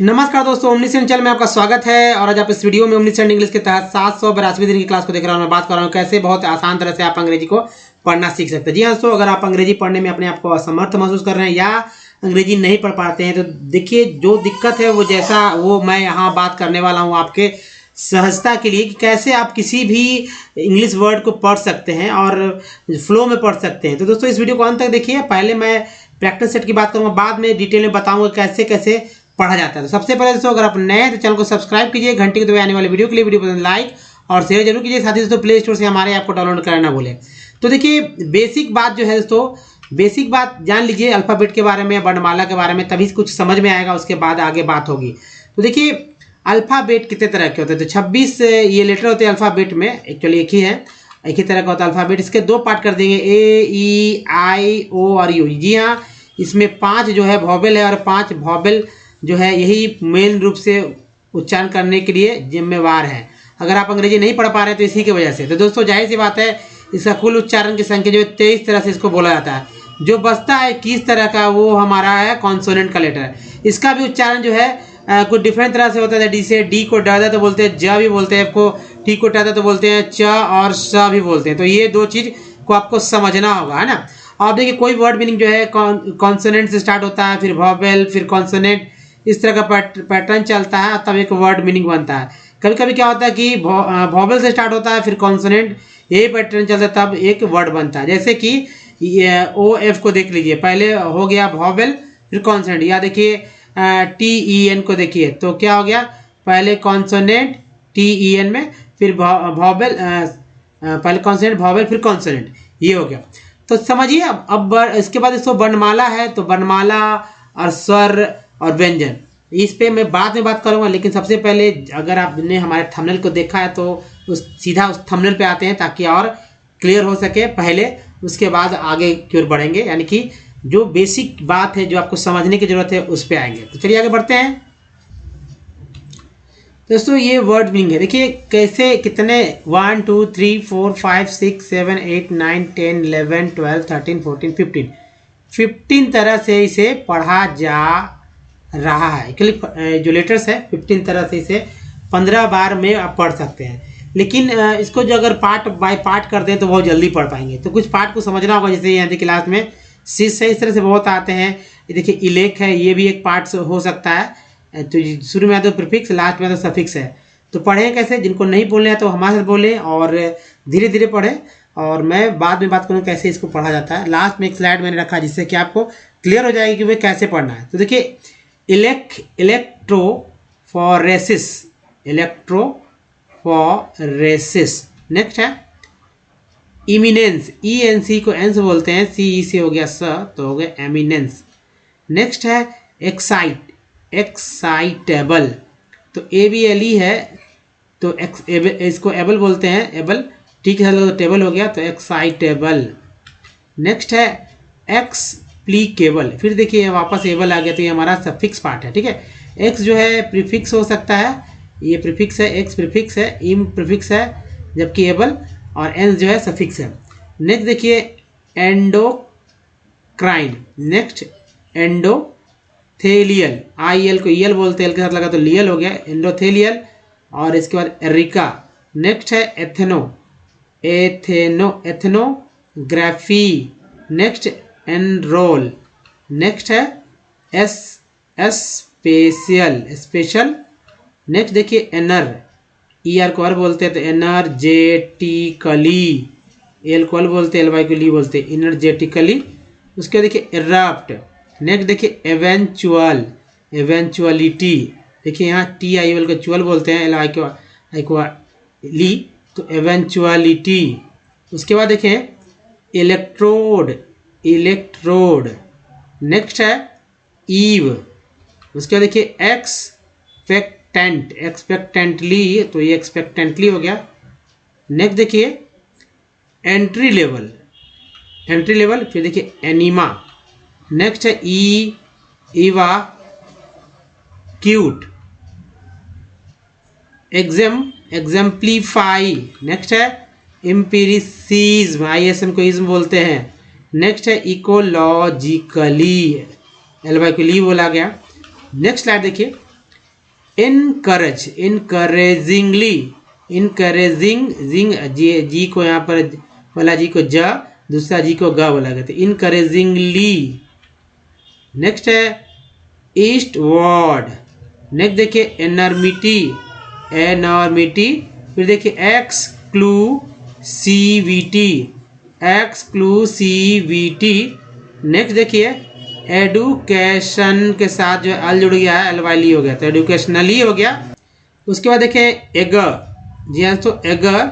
नमस्कार दोस्तों, omniscient channel में आपका स्वागत है। और आज आप इस वीडियो में ओमनीसेंट इंग्लिश के तहत 782 दिन की क्लास को देख रहे हो। मैं बात कर रहा हूँ कैसे बहुत आसान तरह से आप अंग्रेजी को पढ़ना सीख सकते हैं। जी हाँ दोस्तों, अगर आप अंग्रेजी पढ़ने में अपने आप को असमर्थ महसूस कर रहे हैं या अंग्रेजी नहीं पढ़ पाते हैं तो देखिए, जो दिक्कत है वो मैं यहाँ बात करने वाला हूँ आपके सहजता के लिए कि कैसे आप किसी भी इंग्लिश वर्ड को पढ़ सकते हैं और फ्लो में पढ़ सकते हैं। तो दोस्तों, इस वीडियो को अंत तक देखिए। पहले मैं प्रैक्टिस सेट की बात करूँगा, बाद में डिटेल में बताऊँगा कैसे कैसे पढ़ा जाता है। तो सबसे पहले दोस्तों, अगर आप नए हैं तो चैनल को सब्सक्राइब कीजिए, घंटी के दबाए आने वाले वीडियो के लिए वीडियो पसंद लाइक और शेयर जरूर कीजिए। साथ ही दोस्तों, प्ले स्टोर से हमारे ऐप को डाउनलोड करना ना भूलें। तो देखिए, बेसिक बात जो है दोस्तों, बेसिक बात जान लीजिए अल्फ़ाबेट के बारे में, वर्णमाला के बारे में, तभी कुछ समझ में आएगा, उसके बाद आगे बात होगी। तो देखिए, अल्फ़ाबेट कितने तरह के होते हैं। तो 26 ये लेटर होते हैं अल्फ़ाबेट में, एक्चुअली एक ही है, एक ही तरह का होता है अल्फ़ाबेट। इसके दो पार्ट कर देंगे, ए ई आई ओ और यू। जी हाँ, इसमें 5 जो है वॉवेल है और 5 वॉवेल जो है यही मेन रूप से उच्चारण करने के लिए जिम्मेवार है। अगर आप अंग्रेजी नहीं पढ़ पा रहे हैं तो इसी की वजह से। तो दोस्तों, जाहिर सी बात है, इसका कुल उच्चारण की संख्या जो है 23 तरह से इसको बोला जाता है। जो बचता है किस तरह का, वो हमारा है कॉन्सोनेंट का लेटर। इसका भी उच्चारण जो है कुछ डिफरेंट तरह से होता है। जैसे डी को डादा तो बोलते हैं, ज भी बोलते हैं, आपको टी को टादा तो बोलते हैं, च और स भी बोलते हैं। तो ये दो चीज़ को आपको समझना होगा, है ना। अब देखिए, कोई वर्ड मीनिंग जो है कॉन्सोनेंट से स्टार्ट होता है, फिर वॉवेल, फिर कॉन्सोनेंट, इस तरह का पैटर्न चलता है, तब एक वर्ड मीनिंग बनता है। कभी कभी क्या होता है कि वॉवेल से स्टार्ट होता है, फिर कॉन्सोनेंट, यही पैटर्न चलता है, तब एक वर्ड बनता है। जैसे कि ओ एफ को देख लीजिए, पहले हो गया वॉवेल फिर कॉन्सोनेंट। या देखिए टी ई एन को देखिए, तो क्या हो गया, पहले कॉन्सोनेंट टी ई एन में, फिर वॉवेल, पहले कॉन्सोनेंट वॉवेल फिर कॉन्सोनेंट, ये हो गया। तो समझिए। अब इसके बाद इसको वर्णमाला है, तो वर्णमाला और स्वर और व्यंजन, इस पे मैं बाद में बात करूंगा। लेकिन सबसे पहले, अगर आपने हमारे थंबनेल को देखा है तो सीधा उस थंबनेल पे आते हैं ताकि और क्लियर हो सके पहले, उसके बाद आगे की ओर बढ़ेंगे। यानी कि जो बेसिक बात है, जो आपको समझने की जरूरत है, उस पे आएंगे। तो चलिए आगे बढ़ते हैं दोस्तों। ये वर्ड मीनिंग है, देखिए कैसे, कितने 1 2 3 4 5 6 7 8 9 10 11 12 13 14 15 तरह से इसे पढ़ा जा रहा है। एक्चुअली जो लेटर्स है 15 तरह से इसे 15 बार में आप पढ़ सकते हैं। लेकिन इसको जो अगर पार्ट बाय पार्ट कर दें तो बहुत जल्दी पढ़ पाएंगे। तो कुछ पार्ट को समझना होगा। जैसे यहाँ देखिए क्लास में शीर्ष है, इस तरह से बहुत आते हैं। ये देखिए इलेक है, ये भी एक पार्ट हो सकता है। तो शुरू में आता है प्रीफिक्स, लास्ट में आता है सफिक्स है। तो पढ़ें कैसे, जिनको नहीं बोलना है तो हमारे साथ बोलें और धीरे धीरे पढ़ें। और मैं बाद में बात करूँ कैसे इसको पढ़ा जाता है। लास्ट में एक स्लाइड मैंने रखा जिससे कि आपको क्लियर हो जाएगी कि वे कैसे पढ़ना है। तो देखिए, इलेक्ट्रोफोरेसिस, इलेक्ट्रोफोरेसिस। नेक्स्ट है इमिनेंस, ई एन सी को एन से बोलते हैं, सी ई से हो गया स, तो हो गया एमिनेंस। नेक्स्ट है एक्साइट, एक्साइटेबल, तो ए बी एल ई है, तो इसको एबल बोलते हैं, एबल, ठीक है, तो टेबल हो गया, तो एक्साइटेबल। नेक्स्ट है एक्सप्लीकेबल, फिर देखिए वापस एबल आ गया, तो ये हमारा सफिक्स पार्ट है, ठीक है। एक्स जो है प्रीफिक्स हो सकता है, ये प्रीफिक्स है, एक्स प्रीफिक्स है, इम प्रीफिक्स है, जबकि एबल और एन जो है सफिक्स है। नेक्स्ट देखिए एंडोक्राइन, नेक्स्ट एंडोथेलियल, आई एल को ईएल बोलते हैं, एल के साथ लगा तो लियल हो गया, एंडोथेलियल। और इसके बाद एरिका। नेक्स्ट है एथेनोग्राफी। Next enrol. नेक्स्ट है स्पेशल, स्पेशल। नेक्स्ट देखिए एनर, ई आर को आर बोलते हैं, तो एनर्जेटिकली, एल को एल बोलते हैं, एल वाई को ली बोलते हैं, एनर्जेटिकली। उसके बाद देखिए इरप्ट। नेक्स्ट देखिए एवेंचुअल, एवेंचुअलिटी, देखिए यहाँ टी आई एल को चुअल बोलते हैं, एल आई को ली, तो एवेंचुअलिटी। उसके बाद देखिए इलेक्ट्रोड, इलेक्ट्रोड। नेक्स्ट है ईव। उसके बाद देखिए एक्सपेक्टेंट, एक्सपेक्टेंटली, तो ये एक्सपेक्टेंटली हो गया। नेक्स्ट देखिए एंट्री लेवल, एंट्री लेवल। फिर देखिए एनिमा। नेक्स्ट है ईवा क्यूट, एग्जाम्प्लीफाई। नेक्स्ट है एम्पिरिसिज्म, ISM को इज्म बोलते हैं। नेक्स्ट है इकोलॉजिकली, एल वाई को ली बोला गया। नेक्स्ट स्लाइड देखिए, इनकरेज, इनकरेजिंगली, इनकरेजिंग, जिंग जी को यहाँ पर वाला जी को ज, दूसरा जी को ग बोला गया, तो इनकरेजिंगली। नेक्स्ट है ईस्ट वर्ड। नेक्स्ट देखिए एनर्मिटी, एनॉर्मिटी। फिर देखिए एक्सक्लूसिविटी, एक्सक्लूसिविटी। नेक्स्ट देखिए एडुकेशन के साथ जो अल जुड़ गया है, एलवाइली हो गया, तो एडुकेशनली हो गया। उसके बाद देखिए एगर, जी हाँ तो एगर,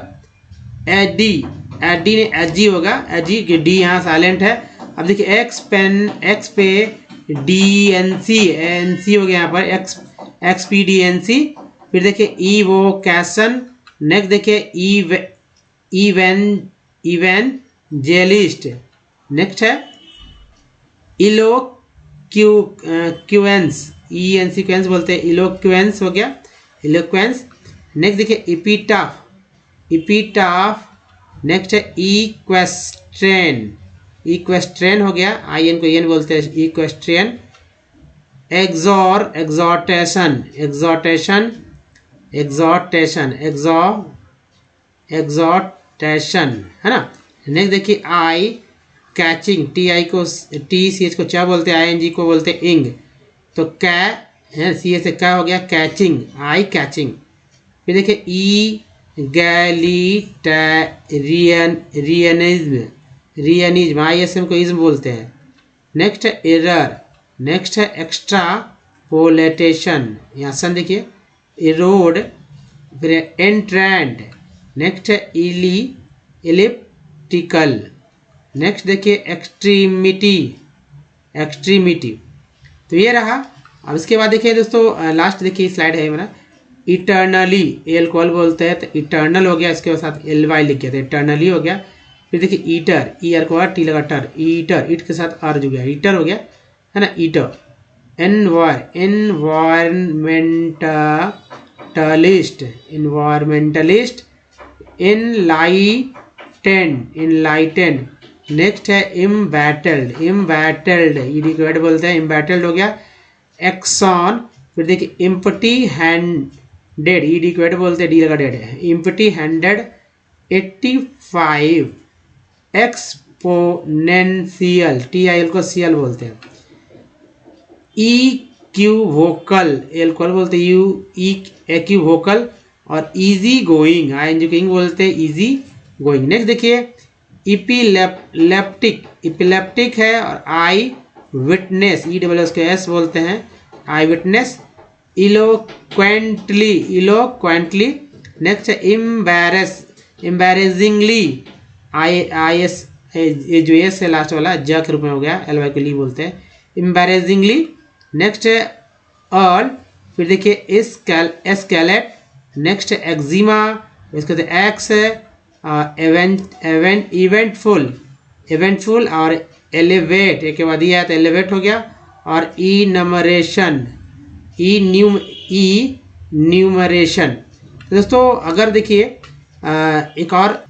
एडी, एडी ने एच जी होगा, एच जी, डी यहाँ साइलेंट है। अब देखिए X pen, X P D N C, N C हो गया यहाँ पर, X X P D N C. फिर देखिए इवोकेशन। नेक्स्ट देखिए इवेंजेलिस्ट। नेक्स्ट है इलोक्यूएंस, ई एन सीक्वेंस बोलते हैं, इलोक्वेंस हो गया, इलोक्वेंस। नेक्स्ट देखिए इपिटाफ, इपिटाफ। नेक्स्ट है इक्वेस्ट्रेन, इक्वेस्ट्रेन हो गया, आई एन को एन बोलते हैं, इक्वेस्ट्रेन। एग्जॉर, एग्जॉर्टेशन, एग्जॉर्टेशन, एग्जॉर्टेशन, एग्जॉर्टेशन है ना। नेक्स्ट देखिए आई कैचिंग, टी आई को, टी सी एच को चा बोलते हैं, आई एन जी को बोलते हैं इंग, तो कै है, सी एच से क्या हो गया, कैचिंग, आई कैचिंग। फिर देखिए ई गैलिटेरियनिज्म, रियनिज्म, आई एस एम को इज्म बोलते हैं। नेक्स्ट है एरर। नेक्स्ट है एक्स्ट्रा पोलेटेशन, यहाँ सन देखिए, इरोड। फिर एंट्रेंड। नेक्स्ट है इली, इलिप्टिकल। नेक्स्ट देखिए एक्सट्रीमिटी, एक्सट्रीमिटी। तो ये रहा। अब इसके बाद देखिए दोस्तों लास्ट देखिए स्लाइड है मेरा, इटर्नली, एल को एल बोलते हैं, तो इटर्नल हो गया, इसके साथ एल वाई लिख गया, तो इटर्नली हो गया। फिर देखिए ईटर, ई आर को आर, टी लगा टर, ईटर, ईट के साथ आर जुड़ गया, ईटर हो गया है ना, eater. Environmentalist, environmentalist. Enlightened, enlightened. Next है इम्बैटल्ड, इम्बैटल्ड, ईडी को एड बोलते हैं, इम्बैटल्ड हो गया। एक्सॉन। फिर देखिए इम्पटी हैंडेड, ईडी को एड बोलते हैं, डी लगा डेड है, empty handed. 85 exponential, T I L को सी एल बोलते हैं। ई क्यू वोकल, एल को एल बोलते हैं, यू ई एक्यू वोकल। और easy going, I N G को इंग बोलते हैं, इजी गोइंग। नेक्स्ट देखिए इपिलेप्टिक, इपिलेप्टिक है, और eye witness, E double S को एस बोलते हैं, आई विटनेस। इलोक्वेंटली, इलोक्वेंटली। नेक्स्ट है इम्बैरेस, इम्बैरेसिंगली, आई आई एस, ये जो एस है लास्ट वाला ज के रूप में हो गया, एल वाई को ली बोलते हैं, इम्बैरेसिंगली। नेक्स्ट है अर्ल। फिर देखिए एस्केलेट। नेक्स्ट है एक्जिमा, इसके बाद एक्स है इवेंटफुल, इवेंटफुल। और एलिवेट, एक के बाद ये है तो एलिवेट हो गया। और ई नमरेशन, ई न्यूमरेशन। तो दोस्तों अगर देखिए एक और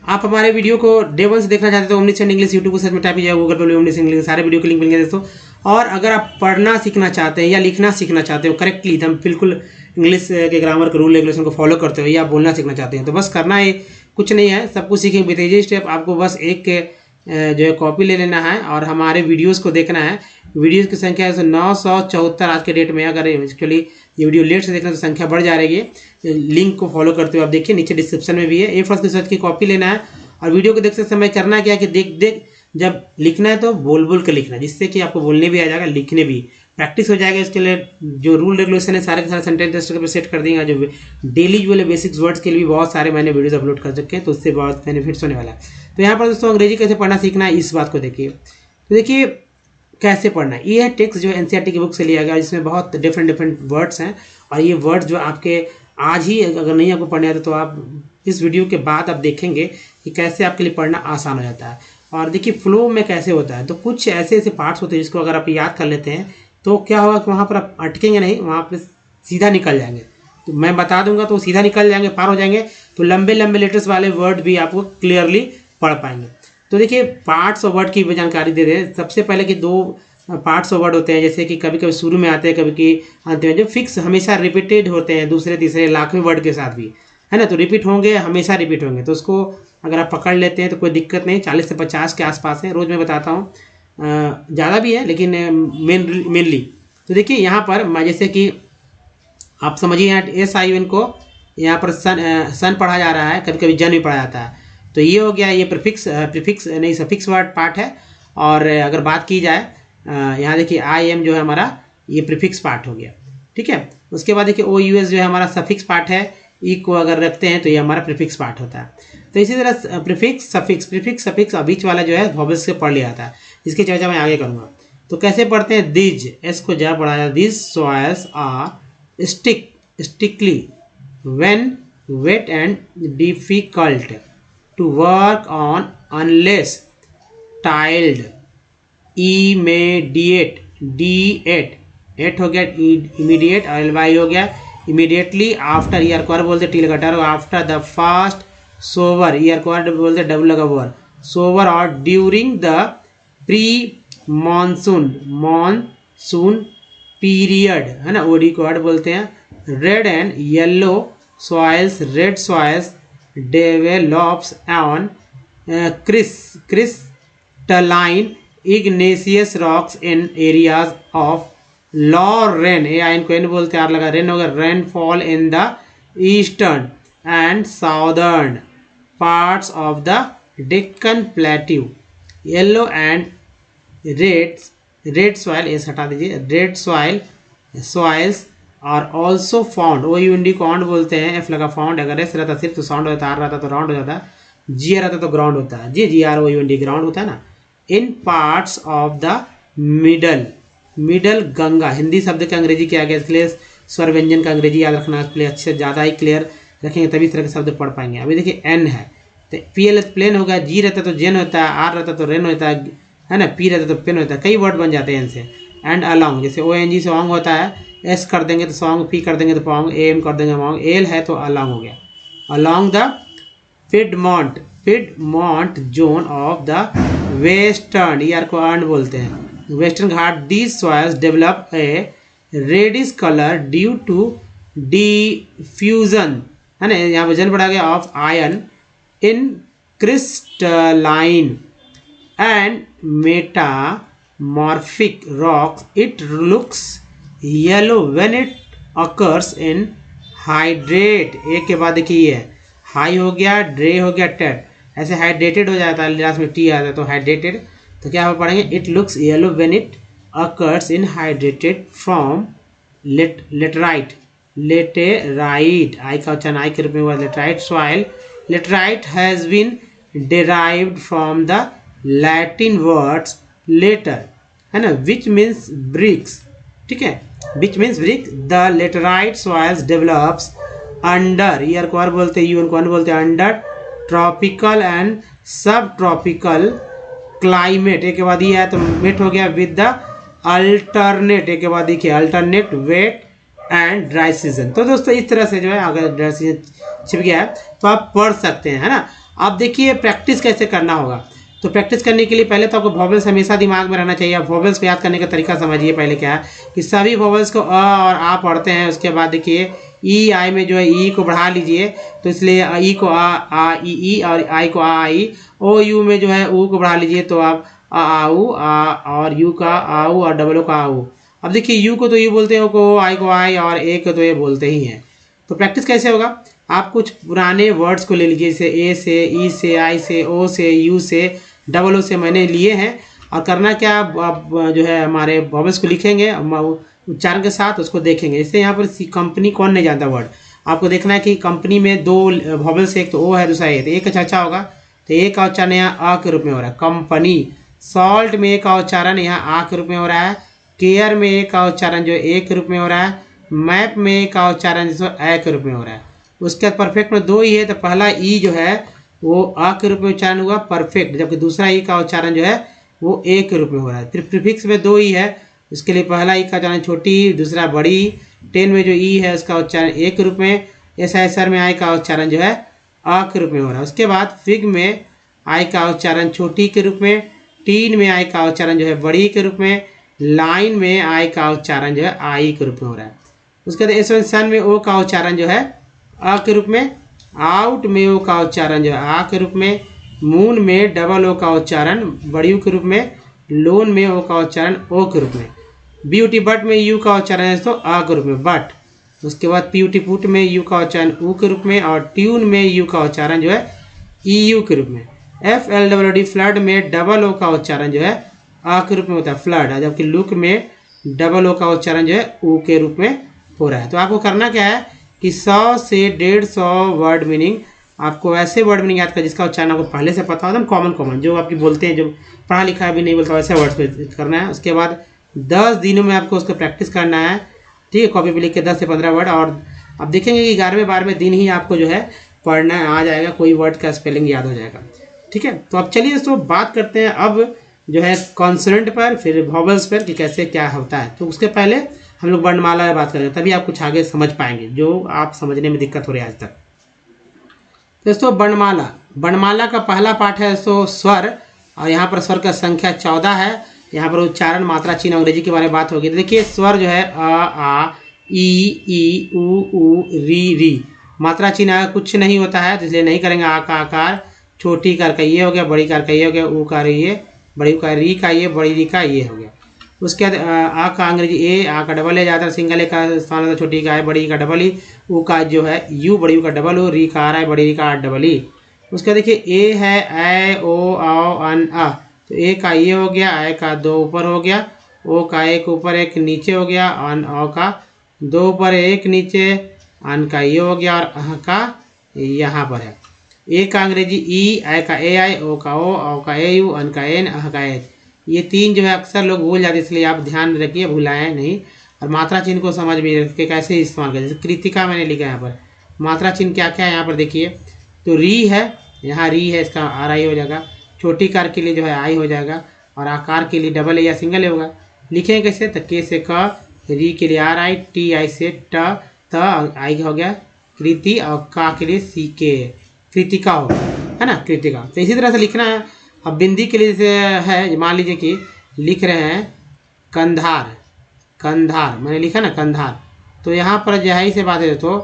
आप हमारे वीडियो को डे वन से देखना चाहते हैं तो ओमनीसेंट इंग्लिश यूट्यूब को सर्च में टाइप कीजिए, गूगल पर ओमनीसेंट इंग्लिश सारे वीडियो के लिंक मिलेंगे दोस्तों। और अगर आप पढ़ना सीखना चाहते हैं या लिखना सीखना चाहते हो करेक्टली, एकदम बिल्कुल इंग्लिश के ग्रामर के रूल रेगुलेशन को फॉलो करते हो, या बोलना सीखना चाहते हैं, तो बस करना है कुछ नहीं है, सब कुछ सीखेंगे विद इजी स्टेप। आपको बस एक जो है कॉपी ले लेना है और हमारे वीडियोस को देखना है। वीडियोस की संख्या है 974 आज के डेट में। अगर एक्चुअली ये वीडियो लेट से देखना तो संख्या बढ़ जा रही है। लिंक को फॉलो करते हुए आप देखिए, नीचे डिस्क्रिप्शन में भी है। ए फर्स्ट की कॉपी लेना है और वीडियो को देखते समय करना क्या है कि देख जब लिखना है तो बोल के लिखना, जिससे कि आपको बोलने भी आ जाएगा, लिखने भी प्रैक्टिस हो जाएगा। इसके लिए जो रूल रेगुलेशन है सारे के सारे सेंटेंस पे सेट कर देंगे। जो डेली वाले बेसिक्स वर्ड्स के लिए भी बहुत सारे मैंने वीडियोस अपलोड कर चुके हैं, तो उससे बहुत बेनिफिट्स होने वाला है। तो यहाँ पर दोस्तों अंग्रेजी कैसे पढ़ना सीखना है इस बात को देखिए। तो देखिए कैसे पढ़ना है, ये है टेक्स्ट जो एनसीईआरटी की बुक से लिया गया, जिसमें बहुत डिफरेंट वर्ड्स हैं। और ये वर्ड्स जो आपके आज ही अगर नहीं आपको पढ़ने आते तो आप इस वीडियो के बाद आप देखेंगे कि कैसे आपके लिए पढ़ना आसान हो जाता है। और देखिए फ्लो में कैसे होता है, तो कुछ ऐसे पार्ट्स होते हैं जिसको अगर आप याद कर लेते हैं तो क्या होगा कि वहाँ पर आप अटकेंगे नहीं, वहाँ पर सीधा निकल जाएंगे। तो मैं बता दूंगा तो सीधा निकल जाएंगे, पार हो जाएंगे। तो लंबे लंबे लेटर्स वाले वर्ड भी आपको क्लियरली पढ़ पाएंगे। तो देखिए पार्ट्स ऑफ वर्ड की जानकारी दे रहे हैं। सबसे पहले कि 2 पार्ट्स ऑफ वर्ड होते हैं, जैसे कि कभी कभी शुरू में आते हैं, कभी कभी अंत में, जो फिक्स हमेशा रिपीटेड होते हैं दूसरे तीसरे लाखवें वर्ड के साथ भी, है ना। तो रिपीट होंगे, हमेशा रिपीट होंगे, तो उसको अगर आप पकड़ लेते हैं तो कोई दिक्कत नहीं। 40 से 50 के आसपास है, रोज़ मैं बताता हूँ, ज़्यादा भी है लेकिन मेनली। तो देखिए यहाँ पर जैसे कि आप समझिए, यहाँ SIN को यहाँ पर सन पढ़ा जा रहा है, कभी कभी जन भी पढ़ा जाता है। तो ये हो गया, ये प्रीफिक्स नहीं सफिक्स वर्ड पार्ट है। और अगर बात की जाए यहाँ देखिए IM जो है हमारा, ये प्रीफिक्स पार्ट हो गया, ठीक है। उसके बाद देखिए OUS जो है हमारा सफिक्स पार्ट है, ई को अगर रखते हैं तो ये हमारा प्रीफिक्स पार्ट होता है। तो इसी तरह प्रीफिक्स सफिक्स और बीच वाला जो है वॉवेल्स से पढ़ लिया जाता है, इसकी चर्चा मैं आगे करूँगा। तो कैसे पढ़ते हैं, दिज, एस को जा पढ़ा जाता है, these soils are sticky when wet and difficult to work on unless tiled immediate D8 हो गया, immediate LY हो गया, immediately after ईयर को बोलते टी लगा टार, आफ्टर द फास्ट सोवर ईयर को बोलते डबल लगा वर सोवर, और during the pre monsoon period, है ना, ओडी को वर्ड बोलते हैं। Red and yellow soils, red soils develops on crystalline igneous rocks in areas of low rain, इनको एन बोलते हैं, आर लगा रेन होगा, rainfall in the eastern and southern parts of the Deccan plateau. Yellow and red soil, ये हटा दीजिए, red soils are also found, OUND कॉन्ड बोलते हैं, एफ लगा फाउंड, अगर एस रहता सिर्फ तो साउंड होता है, आर रहता तो राउंड हो जाता, जी रहता तो ग्राउंड होता है, जी GROUND ग्राउंड होता है ना। In parts of the middle Ganga, Hindi शब्द का अंग्रेजी किया गया, इसलिए स्वर व्यंजन का अंग्रेजी याद रखना, इसलिए अच्छे से ज़्यादा ही क्लियर रखेंगे तभी इस तरह के शब्द पढ़ पाएंगे। अभी देखिए एन है तो PL प्लेन होगा, जी रहता तो जेन होता है, आर रहता तो रेन होता है ना, पी रहता तो पेन होता है, कई वर्ड बन जाते हैं इनसे। एंड अलॉन्ग, जैसे ONG से ऑन्ग होता है, एस कर देंगे तो सॉन्ग, पी कर देंगे तो पॉन्ग, AM कर देंगे मॉन्ग, एल है तो अलॉन्ग हो गया। Along the piedmont zone of the western, year को अर्न बोलते हैं, western Ghat, these soils develop a reddish colour due to diffusion, है ना, यहाँ वजन बढ़ा गया, of iron in crystalline and metamorphic rocks. It looks yellow when it occurs in hydrate, एक के बाद देखिए ये हाई हो गया, ड्रे हो गया, टेट, ऐसे हाइड्रेटेड हो जाता है, लास्ट में टी आता है तो हाइड्रेटेड। तो क्या हम पढ़ेंगे, it looks yellow when it occurs in hydrated from laterite, I का उच्चारण आई के रूप में हुआ, laterite soil. Laterite has been derived from the Latin words later, है ना, which means bricks, ठीक है, which means brick। The laterite soils develops under, year को आर बोलते हैं, यून को अन बोलते हैं, अंडर ट्रॉपिकल एंड सब ट्रॉपिकल क्लाइमेट, एक के बाद ये है तो मेट हो गया, विद द अल्टरनेट, एक के बाद देखिए alternate wet and dry season. तो दोस्तों इस तरह से जो है, अगर ड्राई सीजन छिप गया है तो आप पढ़ सकते हैं, है ना। अब देखिए प्रैक्टिस कैसे करना होगा। तो प्रैक्टिस करने के लिए पहले तो आपको वॉवेल्स हमेशा दिमाग में रहना चाहिए। आप वॉवेल्स को याद करने का तरीका समझिए। पहले क्या है कि सभी वॉवेल्स को अ और आ पढ़ते हैं, उसके बाद देखिए ई आई में जो है ई को बढ़ा लीजिए, तो इसलिए ई को आ ई और आई को आई। ओ यू में जो है ऊ को बढ़ा लीजिए, तो आप आऊ आ, और यू का आऊ और डबल ओ का आऊ। अब देखिए यू को तो यू बोलते हैं, ओ को आई को आई, और ए को तो ये बोलते ही हैं। तो प्रैक्टिस कैसे होगा, आप कुछ पुराने वर्ड्स को ले लीजिए, जैसे ए से, ई से, आई से, ओ से, यू से, डबल ओ से मैंने लिए हैं। और करना क्या, आप जो है हमारे वॉवेल्स को लिखेंगे उच्चारण के साथ, उसको देखेंगे। जैसे यहाँ पर कंपनी कौन नहीं जानता वर्ड, आपको देखना है कि कंपनी में दो वॉवेल्स, एक तो ओ है दूसरा ए, तो ए का चर्चा होगा तो ए का उच्चारण यहाँ अ के रूप में हो रहा है, कंपनी। सॉल्ट में ए का उच्चारण यहाँ आ के रूप में हो रहा है, केयर में ए का उच्चारण जो ए के रूप में हो रहा है, मैप में ए का उच्चारण जो ए के रूप में हो रहा है। उसके बाद परफेक्ट में दो ई है, तो पहला ई जो है वो अ के रूप में उच्चारण हुआ परफेक्ट, जबकि दूसरा ई का उच्चारण जो है वो ए के रूप में हो रहा है। फिर प्रीफिक्स में दो ई है, उसके लिए पहला ई का उच्चारण छोटी, दूसरा बड़ी। 10 में जो ई है उसका उच्चारण ए के रूप में। SISR में आई का उच्चारण जो है अ के रूप में हो रहा है। उसके बाद फिग में आई का उच्चारण छोटी के रूप में, टीन में आई का उच्चारण जो है बड़ी के रूप में, लाइन में आई का उच्चारण जो है आई के रूप में हो रहा है। उसके बाद एस सन में ओ का उच्चारण जो है अ के रूप में, आउट में ओ का उच्चारण जो है आ के रूप में, मून में डबल ओ का उच्चारण बड़ी यू के रूप में, लोन में ओ का उच्चारण ओ के रूप में, ब्यूटी बट में यू का उच्चारण है तो अ के रूप में बट। उसके बाद प्यूटी पुट में यू का उच्चारण ऊ के रूप में, और ट्यून में यू का उच्चारण जो है ई यू के रूप में। F L double D flood में डबल ओ का उच्चारण जो है आ के रूप में होता है फ्लड, जबकि लुक में डबल ओ का उच्चारण जो है ऊ के रूप में हो रहा है। तो आपको करना क्या है कि 100 से 150 वर्ड मीनिंग, आपको ऐसे वर्ड मीनिंग याद कर जिसका उच्चारण आपको पहले से पता हो, एकदम कॉमन जो आपकी बोलते हैं, जो पढ़ा लिखा भी नहीं बोलता वैसे वर्ड्स पे करना है। उसके बाद 10 दिनों में आपको उसको प्रैक्टिस करना है, ठीक है, कॉपी पे लिख के 10 से 15 वर्ड। और आप देखेंगे कि 11वें-12वें दिन ही आपको जो है पढ़ना आ जाएगा, कोई वर्ड का स्पेलिंग याद हो जाएगा, ठीक है। तो अब चलिए दोस्तों बात करते हैं अब जो है कॉन्सोनेंट पर, फिर वॉवल्स पर कि कैसे क्या होता है। तो उसके पहले हम लोग वर्णमाला में बात करेंगे, तभी आप कुछ आगे समझ पाएंगे जो आप समझने में दिक्कत हो रही है आज तक। दोस्तों वर्णमाला का पहला पार्ट है दोस्तों स्वर, और यहाँ पर स्वर का संख्या 14 है। यहाँ पर उच्चारण, मात्रा, चिन्ह, अंग्रेजी के बारे में बात होगी। तो देखिए स्वर जो है अ आ ई ऊ री। मात्रा चिन्ह कुछ नहीं होता है, इसलिए नहीं करेंगे। आ का आकार, छोटी कार का ये हो गया, बड़ी कार का ये हो गया, ऊ का ये, बड़ी का री का ये, बड़ी री का ये हो गया। उसके बाद आ का अंग्रेजी ए, आ का डबल ए जाता है, सिंगल ए का स्थान होता है, छोटी का है, बड़ी का डबल ई, ऊ का जो है यू, बड़ी यू का डबल ओ, री का आ रहा है, बड़ी री का डबल ई। उसके बाद देखिए ए है ए ओ आओ अन आ, तो ए का ये हो गया, ए का 2 ऊपर हो गया, ओ का 1 ऊपर 1 नीचे हो गया, अन ओ का 2 ऊपर 1 नीचे, अन का ये हो गया, और अह का यहाँ पर है। ए का अंग्रेजी ई, ए का ए आई, ओ का ओ का ए यू, अन का एन, अह का एच। ये 3 जो है अक्सर लोग भूल जाते हैं, इसलिए आप ध्यान रखिए, भुलाएं नहीं। और मात्रा चिन्ह को समझ में रख के कैसे इस्तेमाल करें। जैसे कृतिका मैंने लिखा है यहाँ पर, मात्रा चिन्ह क्या क्या है यहाँ पर देखिए। तो री है, यहाँ री है, इसका आर आई हो जाएगा। छोटी कार के लिए जो है आई हो जाएगा, और आकार के लिए डबल ए या सिंगल ए होगा। लिखें कैसे, तो के से क, री के लिए आर आई, टी आई से ट, त आई हो गया कृति, और का के लिए सी के कृतिका होगा, है ना, कृतिका। तो इसी तरह से लिखना है। अब बिंदी के लिए जैसे है, मान लीजिए कि लिख रहे हैं कंधार, कंधार मैंने लिखा ना कंधार, तो यहाँ पर जहाई से बात है तो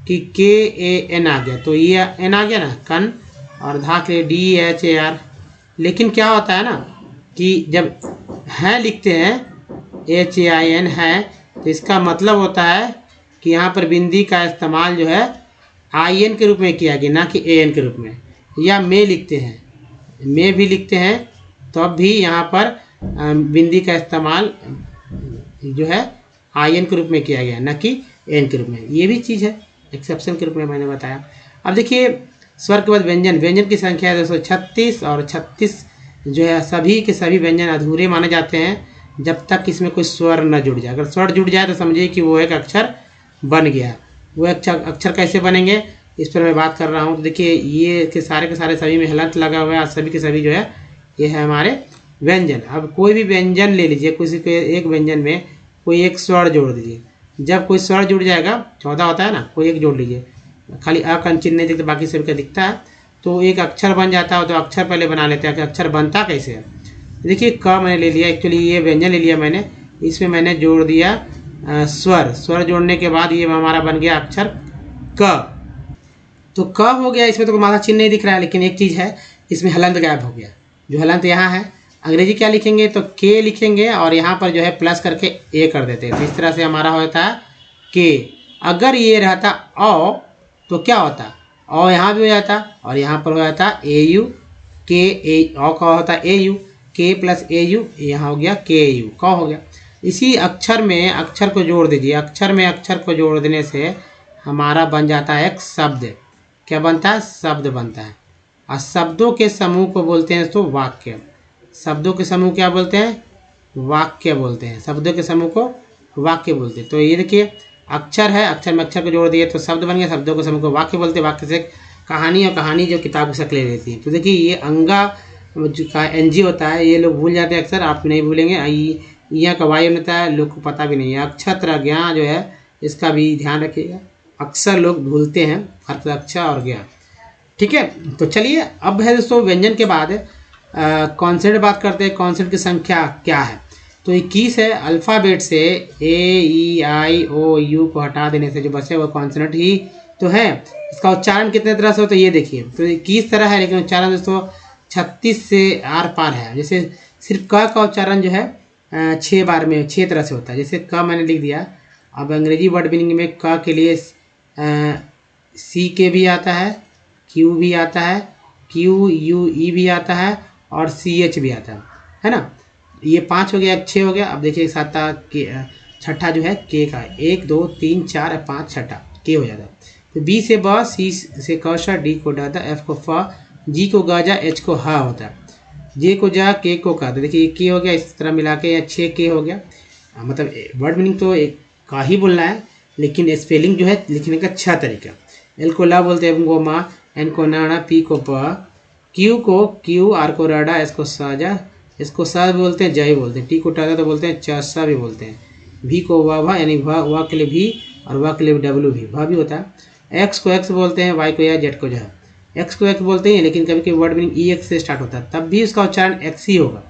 कि के ए एन आ गया, तो ये एन आ गया ना कन, और धा के लिए डी एच ए आर। लेकिन क्या होता है ना कि जब है लिखते हैं एच ए आई एन है, तो इसका मतलब होता है कि यहाँ पर बिंदी का इस्तेमाल जो है आई एन के रूप में किया गया, ना कि ए एन के रूप में। या में लिखते हैं, में भी लिखते हैं, तो अब भी यहाँ पर बिंदी का इस्तेमाल जो है आई एन के रूप में किया गया, न कि एन के रूप में। ये भी चीज़ है, एक्सेप्शन के रूप में मैंने बताया। अब देखिए स्वर के बाद व्यंजन, व्यंजन की संख्या है 236, और 36 जो है सभी के सभी व्यंजन अधूरे माने जाते हैं जब तक इसमें कोई स्वर न जुड़ जाए। अगर स्वर जुड़ जाए तो समझिए कि वो एक अक्षर बन गया। वो अक्षर कैसे बनेंगे इस पर मैं बात कर रहा हूँ। तो देखिए ये के सारे सभी में हलंत लगा हुआ है, सभी के सभी जो है ये है हमारे व्यंजन। अब कोई भी व्यंजन ले लीजिए, किसी के एक व्यंजन में कोई एक स्वर जोड़ दीजिए। जब कोई स्वर जुड़ जाएगा, 14 होता है ना, कोई एक जोड़ लीजिए, खाली अ का चिन्ह नहीं दिखता, बाकी सभी का दिखता है, तो एक अक्षर बन जाता है। तो अक्षर पहले बना लेते हैं कि अक्षर बनता कैसे है। देखिए क मैंने ले लिया, एक्चुअली ये व्यंजन ले लिया मैंने, इसमें मैंने जोड़ दिया स्वर। स्वर जोड़ने के बाद ये हमारा बन गया अक्षर क। तो क हो गया, इसमें तो कोई माथा चिन्ह नहीं दिख रहा है, लेकिन एक चीज़ है इसमें हलंत गायब हो गया। जो हलंत यहाँ है, अंग्रेजी क्या लिखेंगे तो के लिखेंगे, और यहाँ पर जो है प्लस करके ए कर देते हैं। तो इस तरह से हमारा होता है के। अगर ये रहता औ तो क्या होता, औ यहाँ भी हो जाता, और यहाँ पर हो जाता ए यू, के ए, औ का होता ए यू, के प्लस ए यू, यहाँ हो गया के यू, क हो गया। इसी अक्षर में अक्षर को जोड़ दीजिए, अक्षर में अक्षर को जोड़ देने से हमारा बन जाता है एक शब्द। क्या बनता है, शब्द बनता है। और शब्दों के समूह को बोलते हैं तो वाक्य। शब्दों के समूह क्या बोलते हैं, वाक्य बोलते हैं। शब्दों के समूह को वाक्य बोलते हैं। तो ये देखिए अक्षर है, अक्षर में अक्षर को जोड़ दिए तो शब्द बन गया, शब्दों के समूह को वाक्य बोलते हैं। वाक्य से कहानी, और कहानी जो किताब की शक्ल ले लेती है। तो देखिए ये अंगा का एनजी होता है, ये लोग भूल जाते हैं अक्सर, आप नहीं भूलेंगे। यहाँ का वायु होता है, लोग को पता भी नहीं है। अक्षत्र ज्ञा जो है इसका भी ध्यान रखिएगा, अक्सर लोग भूलते हैं अर्थ अक्षर और ज्ञा, ठीक है। तो चलिए अब है दोस्तों व्यंजन के बाद कॉन्सेंट बात करते हैं। कॉन्सेंट की संख्या क्या है, तो 21 है। अल्फ़ाबेट से ए ई आई ओ यू को हटा देने से जो बचे वो कॉन्सोनेंट ही तो है। इसका उच्चारण कितने तरह से होता है ये देखिए। तो 21 तरह है, लेकिन उच्चारण दोस्तों 36 से आर पार है। जैसे सिर्फ क का उच्चारण जो है 6 बार में 6 तरह से होता है। जैसे क मैंने लिख दिया। अब अंग्रेजी वर्ड मीनिंग में क के लिए सी के भी आता है, क्यू भी आता है, क्यू यू ई भी आता है और सी एच भी आता है ना। ये 5 हो गया, 6 हो गया। अब देखिए साता के छठा जो है के का 1 2 3 4 5 छठा के हो जाता है। तो बी से ब, सी से कौशा, डी को डादा, एफ को फ, जी को गाजा, एच को हा होता है, जे को जा, के को का। तो देखिए के हो गया, इस तरह मिला के या 6 के हो गया। मतलब वर्ड मीनिंग तो एक का ही बोलना है, लेकिन स्पेलिंग जो है लिखने का 6 तरीका। एल को ला बोलते हैं गोमा, एन को नाना, पी को प, क्यू को क्यू, आर को राडा, एस को साजा, इसको सा भी बोलते हैं, जय बोलते हैं, टी को टादा तो बोलते हैं, चसा भी बोलते हैं, भी को वाह यानी वाह के लिए भी और वाह के लिए डब्लू भी भा भी होता है। एक्स को एक्स बोलते हैं, वाई को या, जेड को जा। एक्स को एक्स बोलते हैं, लेकिन कभी कभी वर्ड मीनिंग ई एक्स से स्टार्ट होता है, तब भी उसका उच्चारण एक्स ही होगा,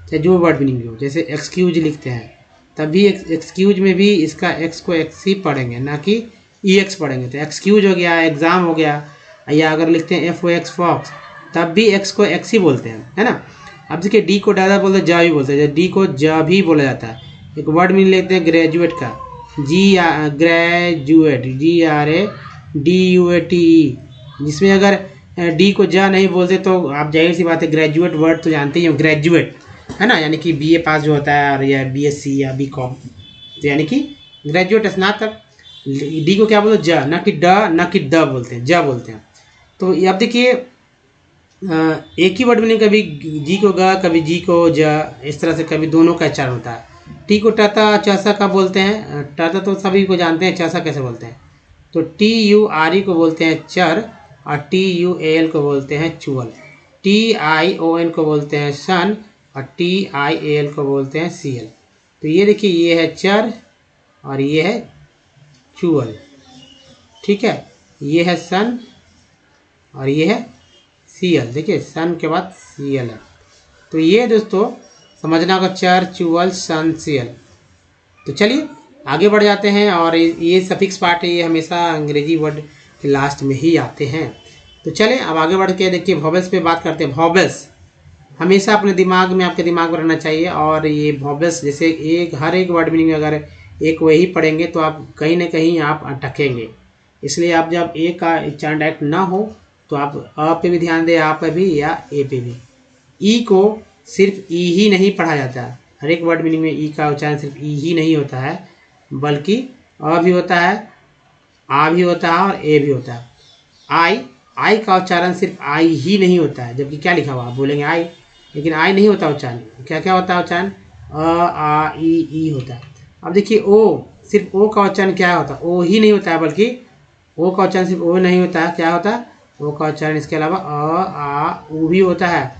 चाहे जो वर्ड मीनिंग हो। जैसे एक्सक्यूज लिखते हैं, तब भी एक्सक्यूज में भी इसका एक्स को एक्स ही पढ़ेंगे, ना कि ई एक्स पढ़ेंगे। तो एक्सक्यूज हो गया, एग्जाम हो गया। या अगर लिखते हैं एफ ओ एक्स फॉक्स, तब भी एक्स को एक्स ही बोलते हैं, है ना। अब देखिए डी को डादा बोलते हैं, जा भी बोलते हैं, डी को जा भी बोला जाता है। एक वर्ड मीनिंग लेते हैं ग्रेजुएट का, G graduate, G R A D U A T E, जिसमें अगर डी को जा नहीं बोलते तो आप जाहिर सी बात है ग्रेजुएट वर्ड तो जानते ही हो, ग्रेजुएट है ना, यानी कि बीए पास जो होता है, और या बीएससी या बीकॉम, तो यानी कि ग्रेजुएट स्नातक। डी को क्या बोलते हैं, ज, ना कि ड, ना कि द बोलते हैं, ज बोलते हैं। तो अब देखिए एक ही वर्ड में कभी जी को ग, कभी जी को ज, इस तरह से कभी दोनों का उच्चारण होता है। टी को टता चसा का बोलते हैं, टता तो सभी को जानते हैं, चसा कैसे बोलते हैं। तो टी यू आर ई को बोलते हैं चर, और टी यू ए एल को बोलते हैं चुअल। टी आई ओ एन को बोलते हैं सन, और टी आई ए एल को बोलते हैं सी एल। तो ये देखिए, ये है चर और ये है चुअल, ठीक है। ये है सन और ये है सी एल। देखिए सन के बाद सी एल है। तो ये दोस्तों समझना होगा, चर, चुअल, सन, सी एल। तो चलिए आगे बढ़ जाते हैं। और ये सफिक्स पार्ट है, ये हमेशा अंग्रेजी वर्ड के लास्ट में ही आते हैं। तो चलें अब आगे बढ़ के देखिए वॉवेल्स पे बात करते हैं। वॉवेल्स हमेशा अपने दिमाग में, आपके दिमाग में रहना चाहिए। और ये वॉवेल्स जैसे एक हर एक वर्ड मीनिंग में अगर एक वही पढ़ेंगे तो आप कहीं ना कहीं आप अटकेंगे। इसलिए आप जब ए का उच्चारण डायरेक्ट ना हो तो आप अ पे भी ध्यान दें, आ पे भी या ए पे भी। ई को सिर्फ ई ही नहीं पढ़ा जाता है, हर एक वर्ड मीनिंग में ई का उच्चारण सिर्फ ई ही नहीं होता है, बल्कि अ भी होता है, आ भी होता है और ए भी होता है। आई का उच्चारण सिर्फ आई ही नहीं होता है, जबकि क्या लिखा हुआ आप बोलेंगे आई, लेकिन आई नहीं होता उच्चारण। क्या क्या होता है उच्चारण, अ आ ई होता है। अब देखिए ओ, सिर्फ ओ का उच्चारण क्या होता है, ओ ही नहीं होता है, बल्कि ओ का उच्चारण सिर्फ ओ नहीं होता है, क्या होता है, ओ का उच्चारण इसके अलावा अ आ ऊ भी होता है।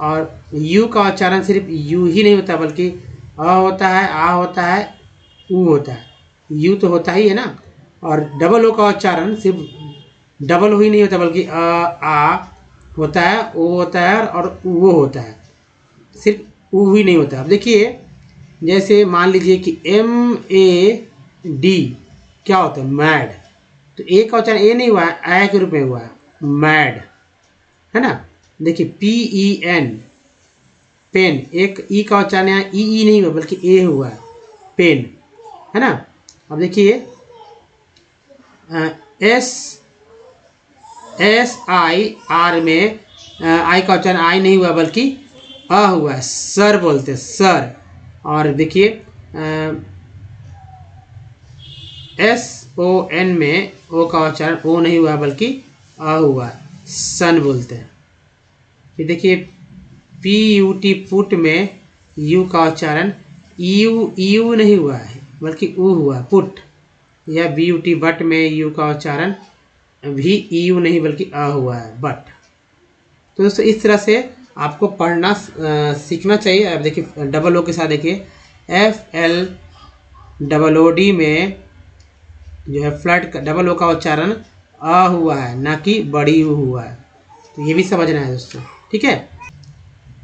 और यू का उच्चारण सिर्फ यू ही नहीं होता, बल्कि अ होता है, आ होता है, ऊ होता है, यू तो होता ही है ना। और डबल ओ का उच्चारण सिर्फ डबल ओ ही नहीं होता, बल्कि अ आ होता है, ओ होता है और वो होता है, सिर्फ ऊ ही नहीं होता। अब देखिए जैसे मान लीजिए कि एम ए डी क्या होता है, मैड। तो ए का उच्चारण ए नहीं हुआ है, आ के रूप में हुआ है, मैड, है ना। देखिए पी ई एन, पेन, एक ई का उच्चारण यहाँ ई नहीं हुआ बल्कि ए हुआ है, पेन, है ना। अब देखिए एस आई आर में आई का उच्चारण आई नहीं हुआ बल्कि अ हुआ है, सर बोलते हैं, सर। और देखिए एस ओ एन में ओ का उच्चारण ओ नहीं हुआ बल्कि अ हुआ है, सन बोलते हैं। फिर देखिए पी यू टी पुट में यू का उच्चारण यू नहीं हुआ है बल्कि ऊ हुआ, पुट। या बी यू टी बट में यू का उच्चारण भी यू नहीं बल्कि अ हुआ है, बट। तो दोस्तों इस तरह से आपको पढ़ना सीखना चाहिए। अब देखिए डबल ओ के साथ देखिए F L double O D में जो है फ्लड का डबल ओ का उच्चारण अ हुआ है, ना कि बड़ी यू हुआ है। तो ये भी समझना है दोस्तों, ठीक है।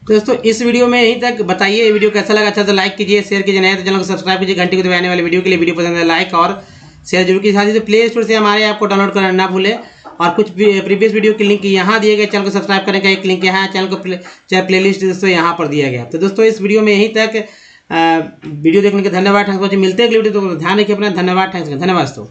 दोस्तों इस वीडियो में यहीं तक। बताइए वीडियो कैसा लगा, अच्छा तो लाइक कीजिए, शेयर कीजिए, नए तो चैनल को सब्सक्राइब कीजिए, घंटी को दबाने वाले वीडियो के लिए। वीडियो पसंद है लाइक और शेयर जरूर कीजिए। साथ ही प्ले स्टोर से हमारे ऐप को डाउनलोड करना ना भूलें। और कुछ प्रीवियस वीडियो की लिंक यहाँ दिए गए, चैनल को सब्सक्राइब करने का एक लिंक यहाँ, चैनल को प्ले लिस्ट दोस्तों यहाँ पर दिया गया। तो दोस्तों इस वीडियो में यहीं तक। वीडियो देखने के धन्यवाद। Thanks for watching. मिलते हैं अगली वीडियो, तो ध्यान रखिए अपना। धन्यवाद, थैंक्स, धन्यवाद दोस्तों।